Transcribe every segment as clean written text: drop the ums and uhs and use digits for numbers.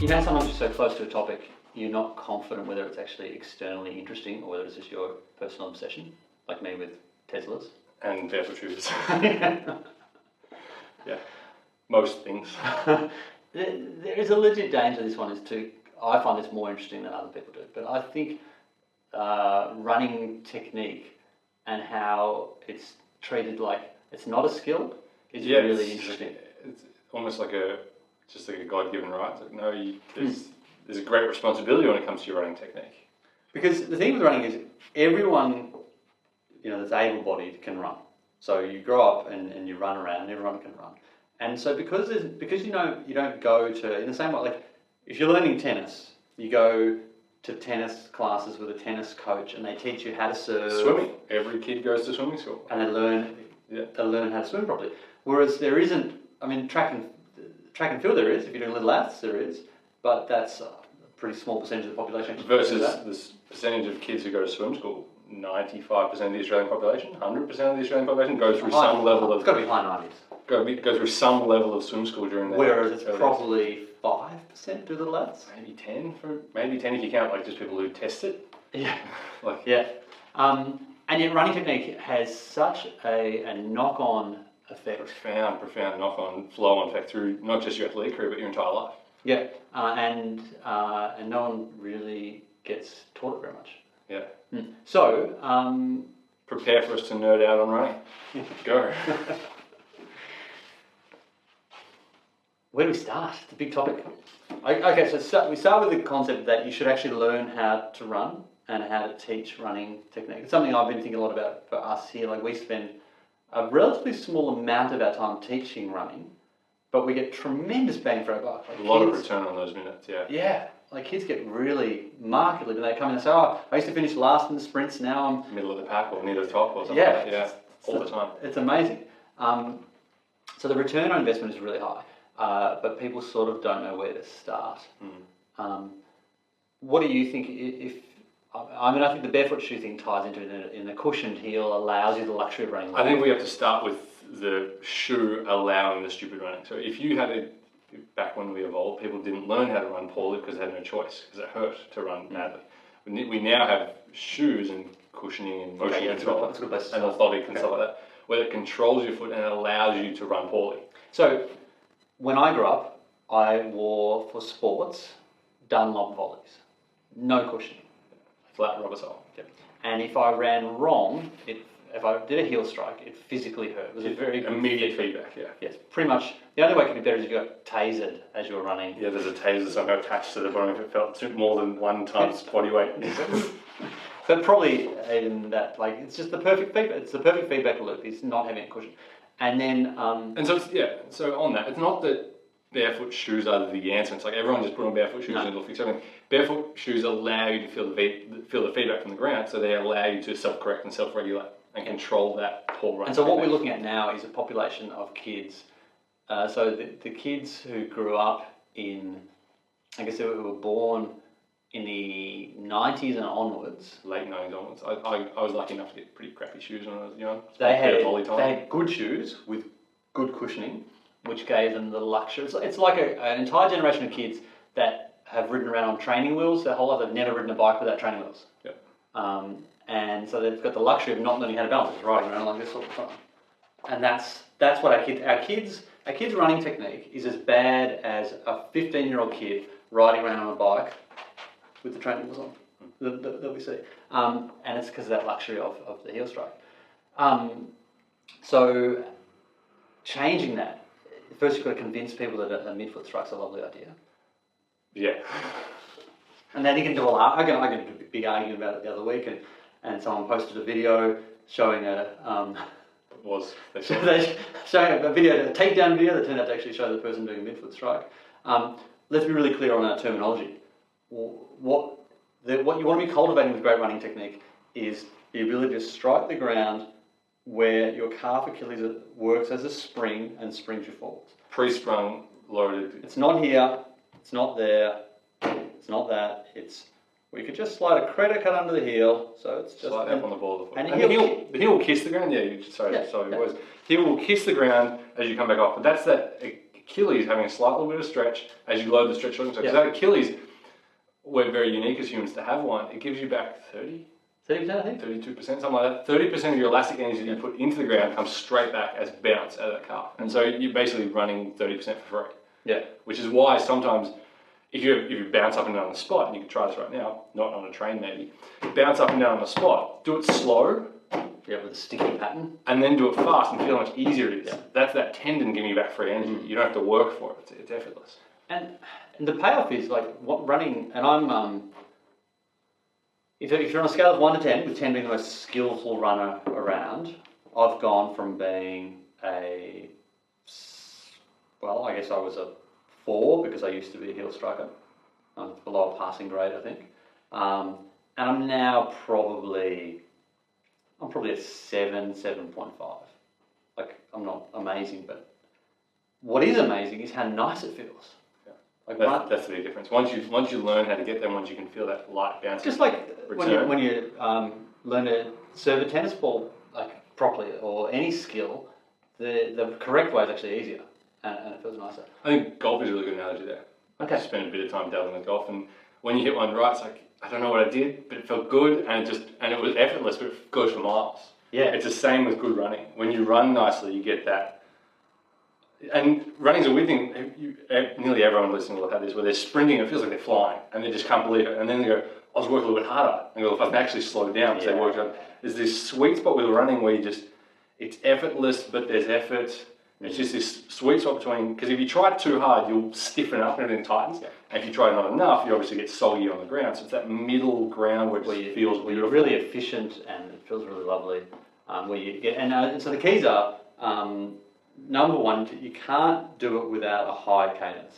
You know, sometimes you're so close to a topic, you're not confident whether it's actually externally interesting or whether it's just your personal obsession, like me with Teslas. And barefoot shoes. Yeah, most things. There is a legit danger. This one is too. I find this more interesting than other people do. But I think running technique and how it's treated like it's not a skill is really interesting. It's almost like just like a God-given right. It's like, no, there's a great responsibility when it comes to your running technique. Because the thing with running is everyone, that's able-bodied can run. So you grow up and you run around, and everyone can run. And so because you don't go to, in the same way, like if you're learning tennis, you go to tennis classes with a tennis coach and they teach you how to serve. Swimming. Every kid goes to swimming school. And they learn how to swim properly. Whereas there isn't, track and field there is, if you're doing little aths there is, but that's a pretty small percentage of the population. Versus this percentage of kids who go to swim school, 95% of the Australian population, 100% of the Australian population go through some level of... It's got to be high 90s. Go through some level of swim school during that. Whereas it's probably 5% do little aths? Maybe 10 if you count like just people who test it. Yeah. And yet running technique has such a knock-on effect. Profound knock-on, flow-on effect through not just your athletic career, but your entire life. Yeah, and no one really gets taught it very much. Yeah. So... prepare for us to nerd out on running. Go. Where do we start? It's a big topic. Okay, so we start with the concept that you should actually learn how to run and how to teach running technique. It's something I've been thinking a lot about for us here. Like we spend a relatively small amount of our time teaching running, but we get tremendous bang for our buck. Like a lot of return on those minutes, yeah. Yeah, like kids get really markedly when they come in and say, I used to finish last in the sprints, now I'm... middle of the pack or near the top or something. Yeah, all the time. It's amazing. So the return on investment is really high, but people sort of don't know where to start. What do you think I think the barefoot shoe thing ties into it in the cushioned heel allows you the luxury of running. I think we have to start with the shoe allowing the stupid running. So if you had back when we evolved, people didn't learn how to run poorly because they had no choice, because it hurt to run badly. We now have shoes and cushioning and motion control and orthotic and stuff like that, where it controls your foot and it allows you to run poorly. So when I grew up, I wore, for sports, Dunlop volleys. No cushioning. Flat rubber sole. Yep. And if I ran wrong, if I did a heel strike, it physically hurt. It was a very immediate feedback. Yeah. Yes, pretty much. The only way it could be better is if you got tasered as you were running. Yeah, there's a taser somehow attached to the bottom if it felt more than 1 times body weight. But probably in that, it's just the perfect feedback. It's the perfect feedback loop. It's not having a cushion. And then... and so, so on that, it's not that barefoot shoes are the answer. It's like everyone just put on barefoot shoes and it'll fix everything. Barefoot shoes allow you to feel the feedback from the ground, so they allow you to self-correct and self-regulate and control that poor run. And so what we're looking at now is a population of kids. So the kids who grew up in, who were born in the 90s and onwards. Late 90s onwards. I was lucky enough to get pretty crappy shoes when I was young. They had good shoes with good cushioning, which gave them the luxury. It's like an entire generation of kids that have ridden around on training wheels their whole life. They've never ridden a bike without training wheels. Yep. And so they've got the luxury of not learning how to balance, just riding around like this all the time. And that's what our kids' running technique is as bad as a 15-year-old kid riding around on a bike with the training wheels on that we see. And it's because of that luxury of the heel strike. So changing that, first you've got to convince people that a midfoot strike's a lovely idea. Yeah. And then you can do I can do a big argument about it the other week, and someone posted a video showing showing a takedown video that turned out to actually show the person doing a midfoot strike. Let's be really clear on our terminology. What you want to be cultivating with great running technique is the ability to strike the ground where your calf Achilles works as a spring and springs you forwards. Pre-sprung, loaded. It's not here, it's not there, it's not that, it's where you could just slide a credit cut under the heel, so it's just... Slide up on the ball of the foot. And the heel will kiss the ground, the heel will kiss the ground as you come back off, but that's that Achilles having a slight little bit of stretch as you load the stretch on. Because that Achilles, we're very unique as humans to have one. It gives you back 30%, I think? 32%, something like that. 30% of your elastic energy that you put into the ground comes straight back as bounce out of that calf. And so you're basically running 30% for free. Yeah. Which is why sometimes if you bounce up and down on the spot, and you can try this right now, not on a train maybe, bounce up and down on the spot, do it slow. Yeah, with a sticky pattern. And then do it fast and feel how much easier it is. Yeah. That's that tendon giving you back free energy. You don't have to work for it. It's effortless. And the payoff is like what running, and I'm, if you're on a scale of 1 to 10, with 10 being the most skillful runner around, I've gone from being I guess I was a 4 because I used to be a heel striker. I'm below a passing grade, I think. And I'm now probably a 7, 7.5. Like, I'm not amazing, but what is amazing is how nice it feels. Yeah. Like that's the big difference. Once you learn how to get there, once you can feel that light bounce. Just like when you learn to serve a tennis ball like properly or any skill, the correct way is actually easier and it feels nicer. I think golf is a really good analogy there. Okay. I spent a bit of time dabbling with golf, and when you hit one right, it's like, I don't know what I did, but it felt good, and it was effortless, but it goes for miles. Yeah. It's the same with good running. When you run nicely, you get that. And running's a weird thing. Nearly everyone listening will have this, where they're sprinting, it feels like they're flying, and they just can't believe it. And then they go, I was working a little bit harder. And go, if I can actually slow down, because they worked on. There's this sweet spot with running where it's effortless, but there's effort. It's just this sweet spot between, because if you try too hard, you'll stiffen up and everything tightens. Yeah. And if you try not enough, you obviously get soggy on the ground. So it's that middle ground where it feels beautiful. You're really efficient and it feels really lovely. Where you get, and so the keys are, number one, you can't do it without a high cadence.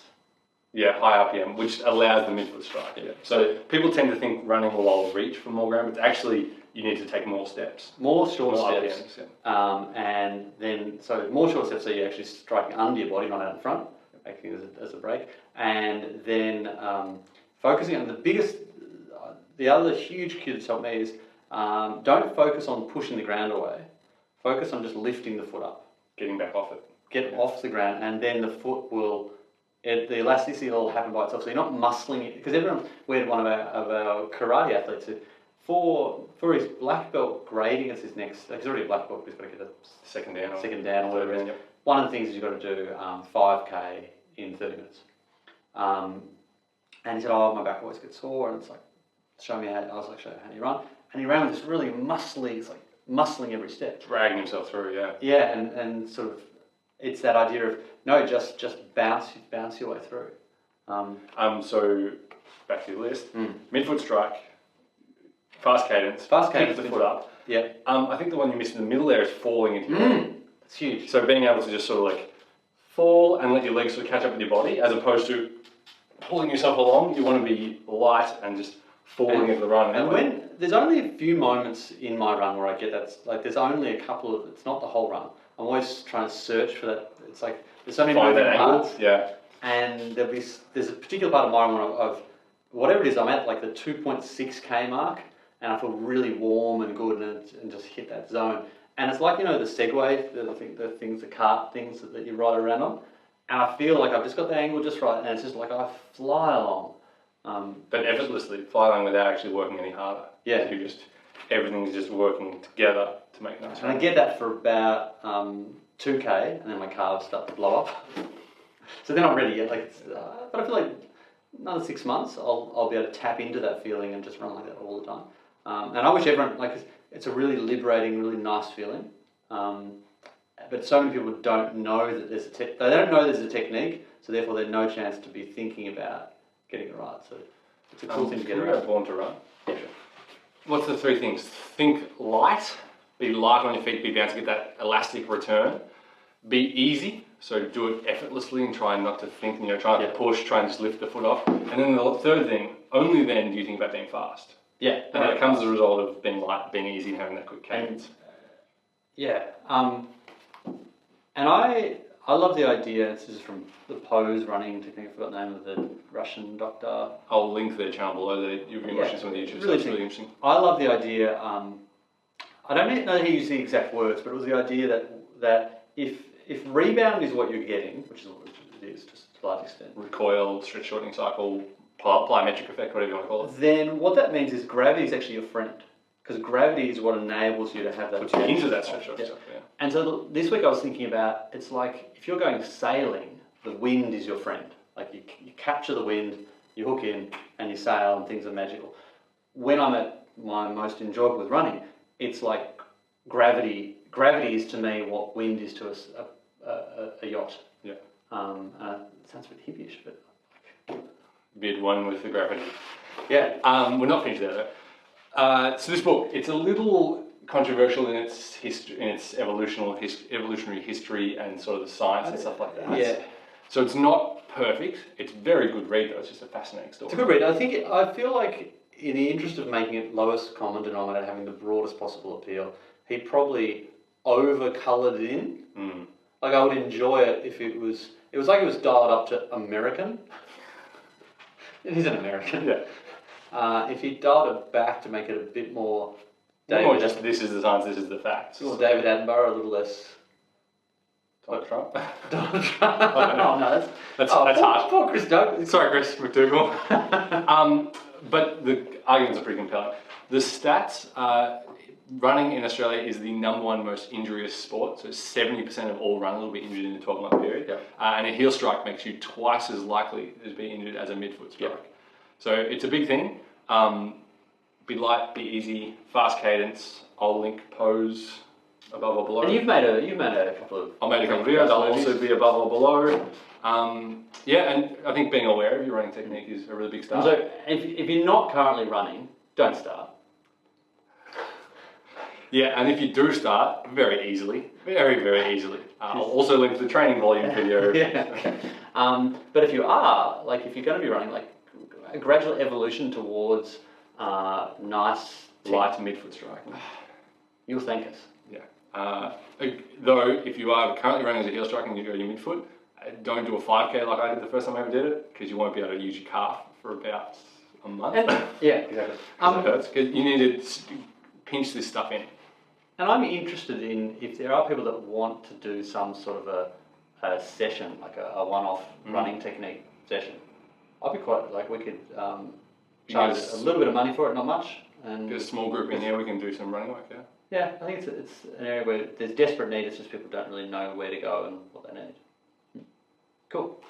Yeah, high RPM, which allows the midfoot strike. Yeah. So people tend to think running will all reach for more ground, but actually you need to take more steps. More short steps. RPMs, yeah. And then, so more short steps, so you're actually striking under your body, not out in front, acting as a break. And then focusing on the other huge cue that's helped me is don't focus on pushing the ground away. Focus on just lifting the foot up. Getting back off it. Get off the ground, and then the foot will, the elasticity will happen by itself. So you're not muscling it, because we had one of our karate athletes who, for his black belt grading as his next, he's already a black belt, but he's got to get a second down or whatever it is. Yep. One of the things is you've got to do 5K in 30 minutes. And he said, my back always gets sore, and it's like, show me how, I was like, show you how you run. And he ran with this really muscly, it's like muscling every step. Dragging himself through, yeah. Yeah, and sort of, it's that idea of, no, just bounce your way through. So, back to your list. Midfoot strike, fast cadence, keep the foot up. Yeah. I think the one you missed in the middle there is falling into your body. It's huge. So being able to just sort of like fall and let your legs sort of catch up with your body, as opposed to pulling yourself along. You want to be light and just falling into the run. And when there's only a few moments in my run where I get that, like there's only a couple of, it's not the whole run. I'm always trying to search for that. It's like there's so many moving parts. Yeah. And there's a particular part of my run of whatever it is, I'm at like the 2.6k mark, and I feel really warm and good, and just hit that zone. And it's like, the Segway, the cart things that you ride around on, and I feel like I've just got the angle just right, and it's just like I fly along. But effortlessly, fly along without actually working any harder. Yeah. Everything's just working together to make nice. And I get that for about 2k, and then my calves start to blow up. So they're not ready yet. But I feel like another 6 months, I'll be able to tap into that feeling and just run like that all the time. And I wish everyone, it's a really liberating, really nice feeling. But so many people don't know that there's they don't know there's a technique, so therefore there's no chance to be thinking about getting it right. So it's a cool thing to get around. Born to run. Yeah. What's the 3 things? Think light, be light on your feet, be bouncy, get that elastic return. Be easy, so do it effortlessly and try not to think, try not to push, try and just lift the foot off. And then the third thing, only then do you think about being fast. Yeah. And that comes as a result of being light, being easy, and having that quick cadence. And I love the idea, this is from the pose running technique, I forgot the name of the Russian doctor. I'll link their channel below there. You've been watching some of the YouTube stuff, it's really interesting. I love the idea, I don't know that he used the exact words, but it was the idea that if rebound is what you're getting, which is it is to a large extent. Recoil, stretch shortening cycle, plyometric effect, whatever you want to call it. Then what that means is gravity is actually your friend. Because gravity is what enables you to have that. Puts you into that stretch shortening cycle, yeah. And so this week I was thinking about, it's like if you're going sailing, the wind is your friend. Like you capture the wind, you hook in, and you sail, and things are magical. When I'm at my most enjoyable with running, it's like gravity. Gravity is to me what wind is to a yacht. Yeah. It sounds a bit hippyish, but Bid one with the gravity. yeah. We're not finished there though. So this book, it's a little controversial in its history, in its evolutionary history and sort of the science and stuff like that. Yeah. So it's not perfect. It's a very good read though. It's just a fascinating story. It's a good read. I feel like in the interest of making it lowest common denominator, having the broadest possible appeal, he probably over-coloured it in. Mm. Like I would enjoy it if it was like it was dialed up to American. It is an American. Yeah. If he dialed it back to make it a bit more Or just this is the science, this is the facts. a little David Attenborough, a little less Donald Trump. Donald Trump. Oh no, that's harsh. Poor Chris Douglas. Sorry, Chris McDougall. But the arguments are pretty compelling. The stats, running in Australia is the #1 most injurious sport. So 70% of all runners will be injured in a 12-month period. Yep. And a heel strike makes you twice as likely to be injured as a midfoot strike. Yep. So it's a big thing. Be light, be easy, fast cadence. I'll link pose above or below. And you've made a couple of. I'll make a couple of videos. I'll also be above or below. Yeah, and I think being aware of your running technique is a really big start. So if you're not currently running, don't start. Yeah, and if you do start, very easily, very, very easily. I'll also link to the training volume video. Yeah. But if you are, like if you're going to be running, like a gradual evolution towards nice Light midfoot strike. You'll thank us. Yeah. Though, if you are currently running as a heel strike and you go to your midfoot, don't do a 5K like I did the first time I ever did it, because you won't be able to use your calf for about a month. Yeah, exactly. It hurts, because you need to pinch this stuff in. And I'm interested in if there are people that want to do some sort of a session, like a one-off running technique session. I'd be quite, like we could charge a little bit of money for it, not much. And get a small group in here, we can do some running work, yeah. Yeah, I think it's an area where there's desperate need, it's just people don't really know where to go and what they need. Cool.